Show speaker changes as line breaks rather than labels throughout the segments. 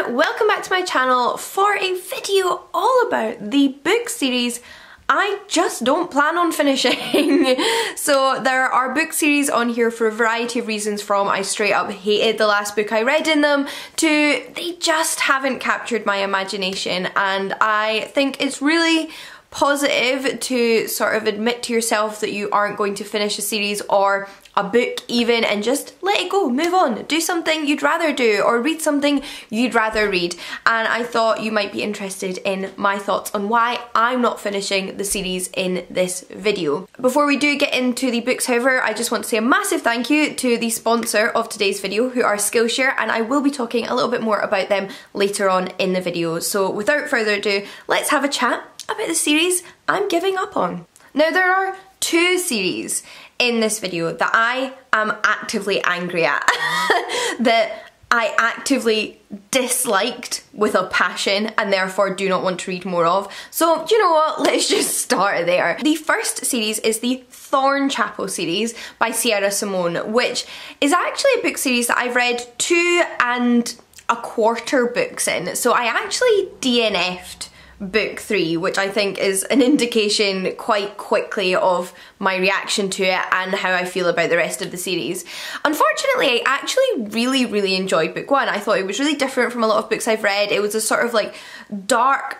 welcome back to my channel for a video all about the book series I just don't plan on finishing. So there are book series on here for a variety of reasons, from I straight up hated the last book I read in them to they just haven't captured my imagination, and I think it's really positive to sort of admit to yourself that you aren't going to finish a series or a book even, and just let it go, move on, do something you'd rather do or read something you'd rather read. And I thought you might be interested in my thoughts on why I'm not finishing the series in this video. Before we do get into the books, however, I just want to say a massive thank you to the sponsor of today's video, who are Skillshare, and I will be talking a little bit more about them later on in the video. So without further ado, let's have a chat about the series I'm giving up on. Now, there are two series in this video that I am actively angry at, that I actively disliked with a passion and therefore do not want to read more of. So you know what, let's just start there. The first series is the Thorn Chapel series by Sierra Simone, which is actually a book series that I've read 2.25 books in. So I actually DNF'd book 3, which I think is an indication quite quickly of my reaction to it and how I feel about the rest of the series. Unfortunately, I actually really enjoyed book 1. I thought it was really different from a lot of books I've read. It was a sort of like dark,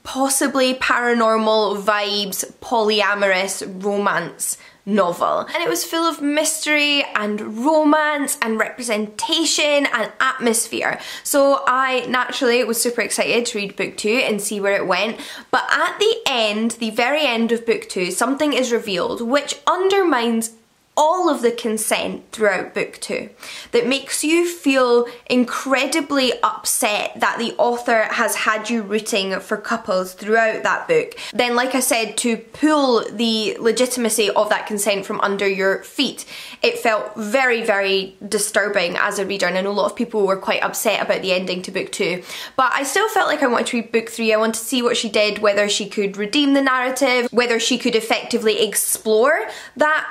possibly paranormal vibes, polyamorous romance novel, and it was full of mystery and romance and representation and atmosphere. So I naturally was super excited to read book 2 and see where it went, but at the end, the very end of book 2, something is revealed which undermines all of the consent throughout book 2, that makes you feel incredibly upset that the author has had you rooting for couples throughout that book. Then, like I said, to pull the legitimacy of that consent from under your feet. It felt very disturbing as a reader, and I know a lot of people were quite upset about the ending to book 2. But I still felt like I wanted to read book 3. I wanted to see what she did, whether she could redeem the narrative, whether she could effectively explore that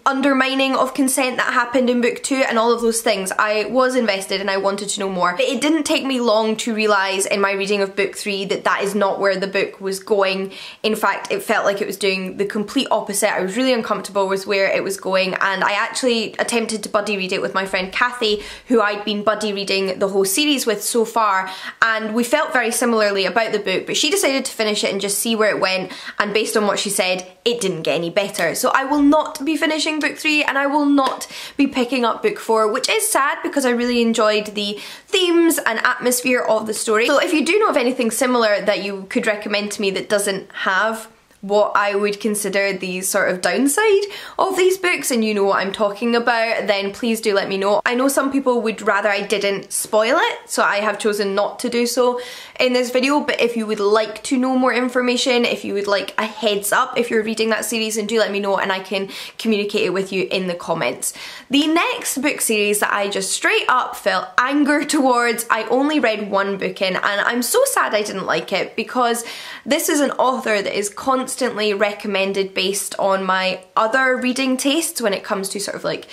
undermining of consent that happened in book 2 and all of those things. I was invested and I wanted to know more. But it didn't take me long to realise in my reading of book 3 that that is not where the book was going. In fact, it felt like it was doing the complete opposite. I was really uncomfortable with where it was going, and I actually attempted to buddy read it with my friend Kathy, who I'd been buddy reading the whole series with so far, and we felt very similarly about the book, but she decided to finish it and just see where it went, and based on what she said, it didn't get any better. So I will not be finishing book 3, and I will not be picking up book 4, which is sad because I really enjoyed the themes and atmosphere of the story. So if you do know of anything similar that you could recommend to me that doesn't have what I would consider the sort of downside of these books, and you know what I'm talking about, then please do let me know. I know some people would rather I didn't spoil it, so I have chosen not to do so in this video, but if you would like to know more information, if you would like a heads up if you're reading that series, then do let me know and I can communicate it with you in the comments. The next book series that I just straight up felt anger towards, I only read 1 book in, and I'm so sad I didn't like it, because this is an author that is constantly recommended based on my other reading tastes when it comes to sort of like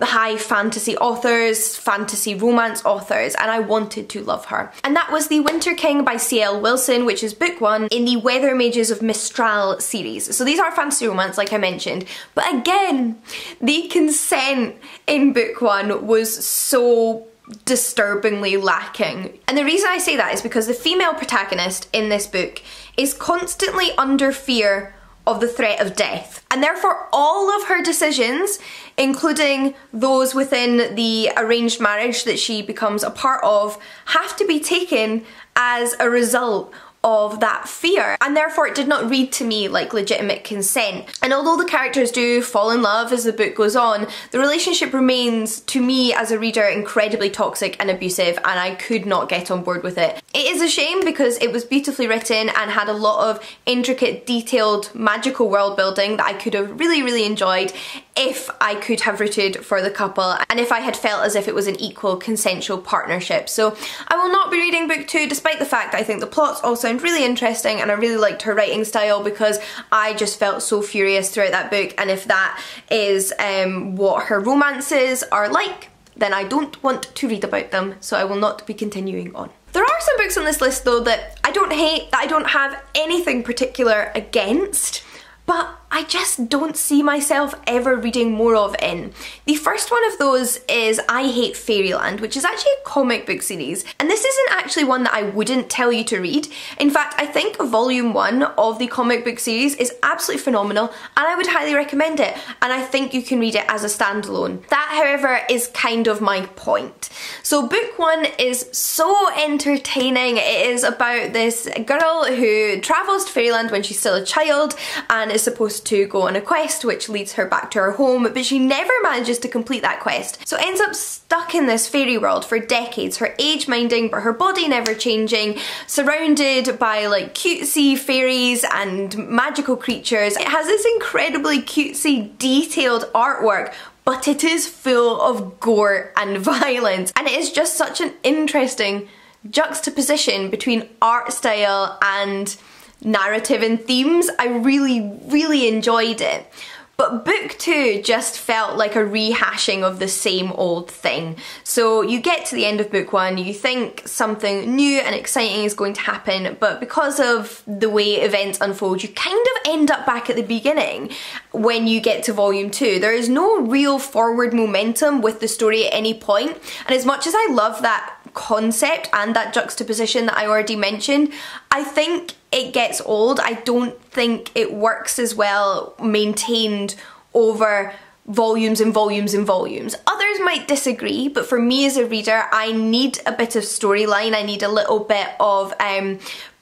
high fantasy authors, fantasy romance authors, and I wanted to love her. And that was The Winter King by C.L. Wilson, which is book 1 in the Weather Mages of Mistral series. So these are fantasy romance, like I mentioned, but again, the consent in book 1 was so disturbingly lacking. And the reason I say that is because the female protagonist in this book is constantly under fear of the threat of death, and therefore all of her decisions, including those within the arranged marriage that she becomes a part of, have to be taken as a result of that fear, and therefore it did not read to me like legitimate consent. And although the characters do fall in love as the book goes on, the relationship remains, to me as a reader, incredibly toxic and abusive, and I could not get on board with it. It is a shame because it was beautifully written and had a lot of intricate, detailed, magical world building that I could have really enjoyed if I could have rooted for the couple and if I had felt as if it was an equal consensual partnership. So I will not be reading book 2, despite the fact that I think the plots all sound really interesting and I really liked her writing style, because I just felt so furious throughout that book, and if that is what her romances are like, then I don't want to read about them, so I will not be continuing on. There are are some books on this list though that I don't hate, that I don't have anything particular against, but I just don't see myself ever reading more of in. The first one of those is I Hate Fairyland, which is actually a comic book series, and this isn't actually one that I wouldn't tell you to read. In fact, I think volume 1 of the comic book series is absolutely phenomenal, and I would highly recommend it, and I think you can read it as a standalone. That, however, is kind of my point. So book 1 is so entertaining. It is about this girl who travels to Fairyland when she's still a child and is supposed to go on a quest which leads her back to her home, but she never manages to complete that quest, so ends up stuck in this fairy world for decades, her age minding but her body never changing, surrounded by like cutesy fairies and magical creatures. It has this incredibly cutesy detailed artwork, but it is full of gore and violence, and it is just such an interesting juxtaposition between art style and narrative and themes. I really enjoyed it. But book 2 just felt like a rehashing of the same old thing. So you get to the end of book 1, you think something new and exciting is going to happen, but because of the way events unfold, you kind of end up back at the beginning when you get to volume 2. There is no real forward momentum with the story at any point, and as much as I love that concept and that juxtaposition that I already mentioned, I think it gets old. I don't think it works as well maintained over volumes and volumes and volumes. Others might disagree, but for me as a reader, I need a bit of storyline, I need a little bit of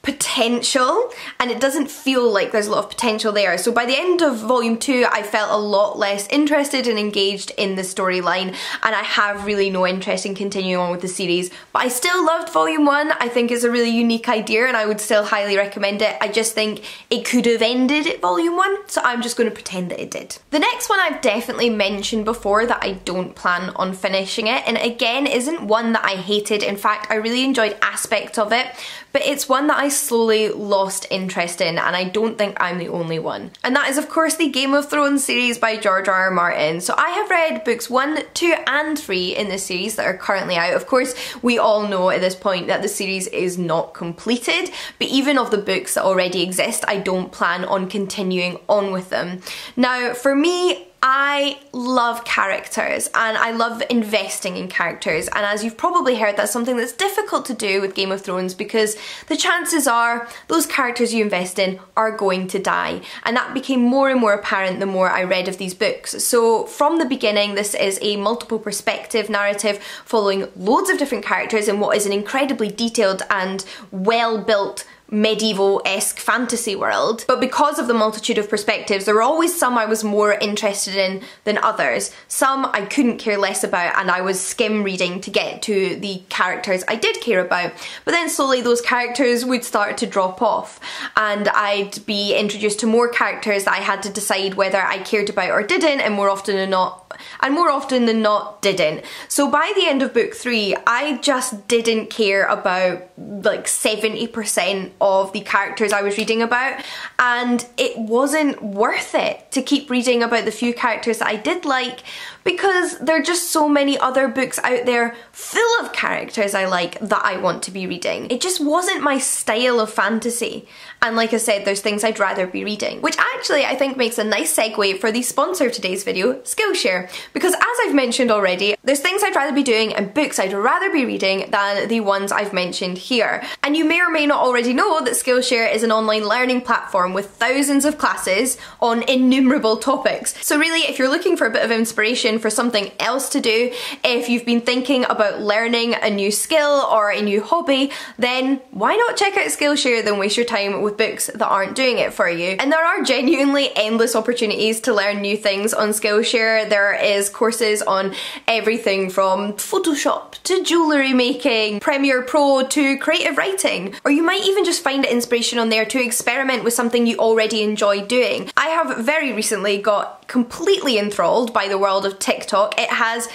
potential, and it doesn't feel like there's a lot of potential there. So by the end of volume 2, I felt a lot less interested and engaged in the storyline, and I have really no interest in continuing on with the series. But I still loved volume 1. I think it's a really unique idea and I would still highly recommend it. I just think it could have ended at volume 1, so I'm just going to pretend that it did. The next one I've definitely mentioned before that I don't plan on finishing it, and again isn't one that I hated. In fact, I really enjoyed aspects of it, but it's one that I slowly lost interest in, and I don't think I'm the only one. And that is of course the Game of Thrones series by George R.R. Martin. So I have read books 1, 2 and 3 in this series that are currently out. Of course, we all know at this point that the series is not completed, but even of the books that already exist, I don't plan on continuing on with them. Now, for me, I love characters and I love investing in characters, and as you've probably heard, that's something that's difficult to do with Game of Thrones because the chances are those characters you invest in are going to die, and that became more and more apparent the more I read of these books. So from the beginning, this is a multiple perspective narrative following loads of different characters in what is an incredibly detailed and well built medieval-esque fantasy world, but because of the multitude of perspectives, there were always some I was more interested in than others. Some I couldn't care less about and I was skim reading to get to the characters I did care about, but then slowly those characters would start to drop off and I'd be introduced to more characters that I had to decide whether I cared about or didn't, and more often than not didn't. So by the end of book 3, I just didn't care about like 70% of the characters I was reading about, and it wasn't worth it to keep reading about the few characters that I did like, because there are just so many other books out there full of characters I like that I want to be reading. It just wasn't my style of fantasy, and like I said, there's things I'd rather be reading, which actually I think makes a nice segue for the sponsor of today's video, Skillshare, because as I've mentioned already, there's things I'd rather be doing and books I'd rather be reading than the ones I've mentioned here. And you may or may not already know that Skillshare is an online learning platform with thousands of classes on innumerable topics. So really, if you're looking for a bit of inspiration for something else to do, if you've been thinking about learning a new skill or a new hobby, then why not check out Skillshare than waste your time with books that aren't doing it for you. And there are genuinely endless opportunities to learn new things on Skillshare. There is courses on everything from Photoshop to jewellery making, Premiere Pro to creative writing, or you might even just find inspiration on there to experiment with something you already enjoy doing. I have very recently got completely enthralled by the world of TikTok. It has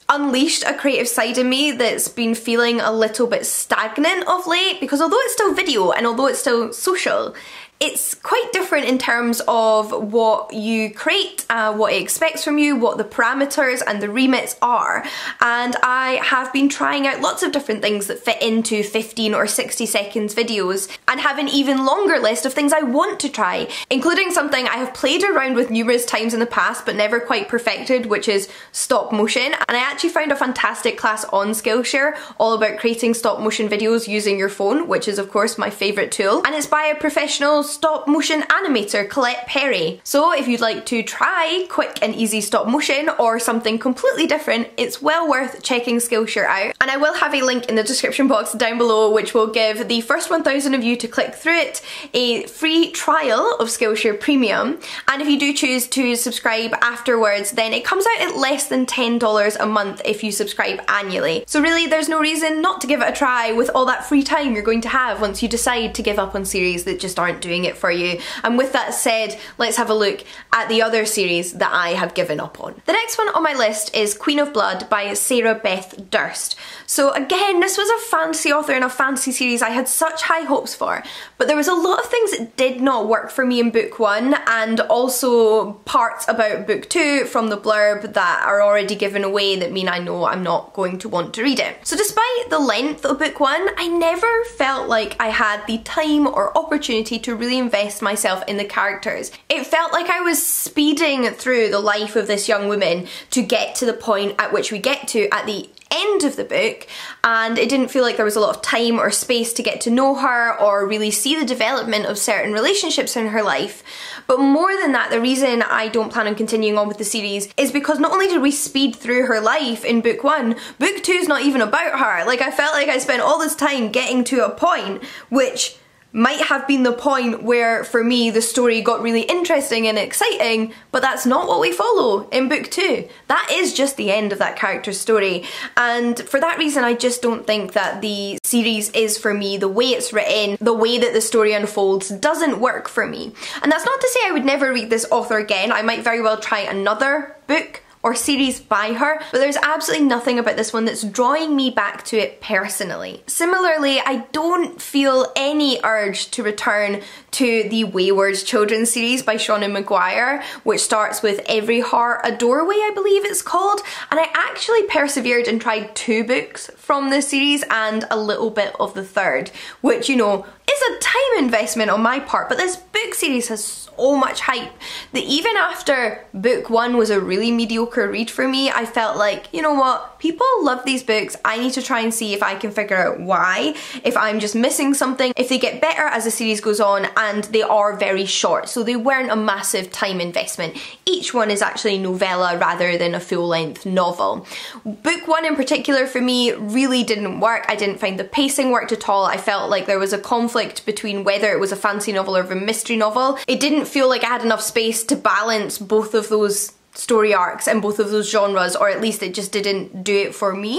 unleashed a creative side in me that's been feeling a little bit stagnant of late, because although it's still video and although it's still social, It's quite different in terms of what you create, what it expects from you, what the parameters and the remits are. And I have been trying out lots of different things that fit into 15 or 60 seconds videos, and have an even longer list of things I want to try, including something I have played around with numerous times in the past but never quite perfected, which is stop motion. And I actually found a fantastic class on Skillshare all about creating stop motion videos using your phone, which is of course my favourite tool, and it's by a professional stop motion animator, Colette Perry. So if you'd like to try quick and easy stop motion or something completely different, it's well worth checking Skillshare out. And I will have a link in the description box down below which will give the first 1,000 of you to click through it a free trial of Skillshare Premium, and if you do choose to subscribe afterwards, then it comes out at less than $10 a month if you subscribe annually. So really there's no reason not to give it a try with all that free time you're going to have once you decide to give up on series that just aren't doing it for you. And with that said, let's have a look at the other series that I have given up on. The next one on my list is Queen of Blood by Sarah Beth Durst. So again, this was a fantasy author in a fantasy series I had such high hopes for, but there was a lot of things that did not work for me in book 1, and also parts about book 2 from the blurb that are already given away that mean I know I'm not going to want to read it. So despite the length of book 1, I never felt like I had the time or opportunity to really invest myself in the characters. It felt like I was speeding through the life of this young woman to get to the point at which we get to at the end of the book, and it didn't feel like there was a lot of time or space to get to know her or really see the development of certain relationships in her life. But more than that, the reason I don't plan on continuing on with the series is because not only did we speed through her life in book 1, book 2 is not even about her. Like, I felt like I spent all this time getting to a point which might have been the point where, for me, the story got really interesting and exciting, but that's not what we follow in book 2. That is just the end of that character's story, and for that reason I just don't think that the series is for me. The way it's written, the way that the story unfolds doesn't work for me. And that's not to say I would never read this author again. I might very well try another book or series by her, but there's absolutely nothing about this one that's drawing me back to it personally. Similarly, I don't feel any urge to return to the Wayward Children series by Seanan McGuire, which starts with Every Heart a Doorway, I believe it's called, and I actually persevered and tried 2 books from this series and a little bit of the third, which, you know, is a time investment on my part, but this book series has so much hype that even after book 1 was a really mediocre read for me, I felt like, you know what, people love these books, I need to try and see if I can figure out why, if I'm just missing something, if they get better as the series goes on, and they are very short, so they weren't a massive time investment. Each one is actually novella rather than a full-length novel. Book 1 in particular for me really didn't work. I didn't find the pacing worked at all. I felt like there was a conflict between whether it was a fantasy novel or a mystery novel. It didn't feel like I had enough space to balance both of those story arcs and both of those genres, or at least it just didn't do it for me.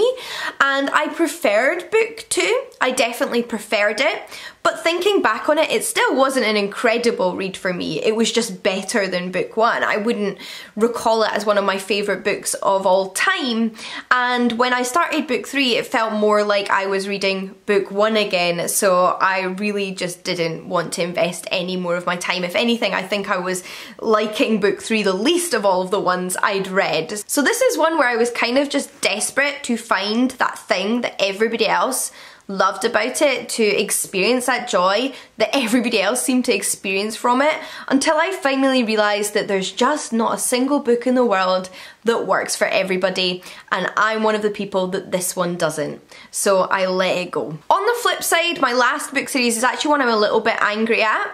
And I preferred book 2. I definitely preferred it, but thinking back on it, it still wasn't an incredible read for me. It was just better than book 1. I wouldn't recall it as one of my favourite books of all time, and when I started book 3 it felt more like I was reading book 1 again, so I really just didn't want to invest any more of my time. If anything, I think I was liking book 3 the least of all of the ones I'd read. So this is one where I was kind of just desperate to find that thing that everybody else loved about it, to experience that joy that everybody else seemed to experience from it, until I finally realised that there's just not a single book in the world that works for everybody, and I'm one of the people that this one doesn't. So I let it go. On the flip side, my last book series is actually one I'm a little bit angry at,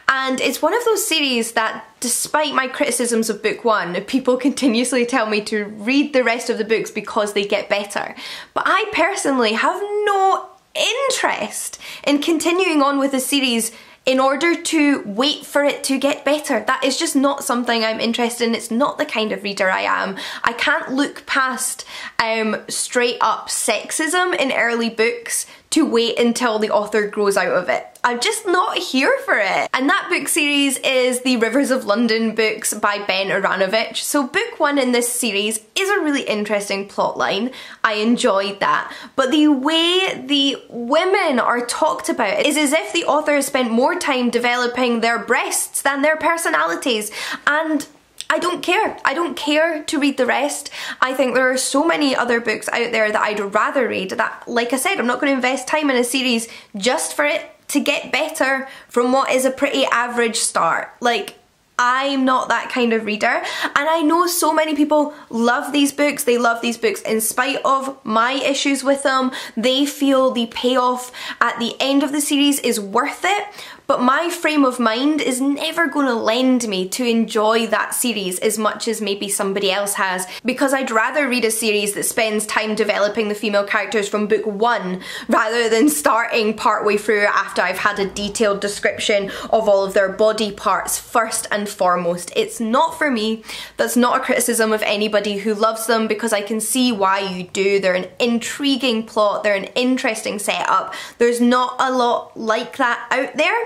and it's one of those series that, despite my criticisms of book 1, people continuously tell me to read the rest of the books because they get better. But I personally have no interest in continuing on with the series in order to wait for it to get better. That is just not something I'm interested in. It's not the kind of reader I am. I can't look past straight up sexism in early books to wait until the author grows out of it. I'm just not here for it. And that book series is the Rivers of London books by Ben Aranovich. So book 1 in this series is a really interesting plotline. I enjoyed that. But the way the women are talked about is as if the author has spent more time developing their breasts than their personalities. And I don't care. I don't care to read the rest. I think there are so many other books out there that I'd rather read that, like I said, I'm not going to invest time in a series just for it to get better from what is a pretty average start. Like, I'm not that kind of reader, and I know so many people love these books. They love these books in spite of my issues with them. They feel the payoff at the end of the series is worth it, but my frame of mind is never going to lend me to enjoy that series as much as maybe somebody else has, because I'd rather read a series that spends time developing the female characters from book 1 rather than starting partway through after I've had a detailed description of all of their body parts first and foremost. It's not for me. That's not a criticism of anybody who loves them, because I can see why you do. They're an intriguing plot, they're an interesting setup. There's not a lot like that out there,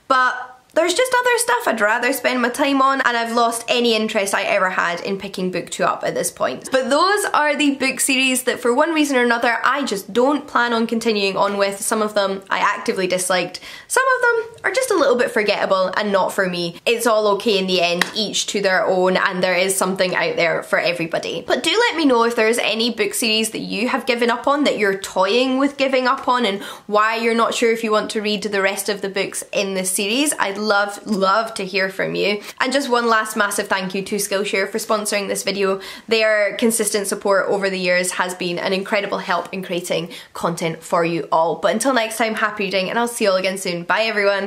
but there's just other stuff I'd rather spend my time on, and I've lost any interest I ever had in picking book 2 up at this point. But those are the book series that for one reason or another I just don't plan on continuing on with. Some of them I actively disliked, some of them are just a little bit forgettable and not for me. It's all okay in the end, each to their own, and there is something out there for everybody. But do let me know if there's any book series that you have given up on, that you're toying with giving up on, and why you're not sure if you want to read the rest of the books in this series. I'd love to hear from you. And just one last massive thank you to Skillshare for sponsoring this video. Their consistent support over the years has been an incredible help in creating content for you all. But until next time, happy reading, and I'll see you all again soon. Bye everyone.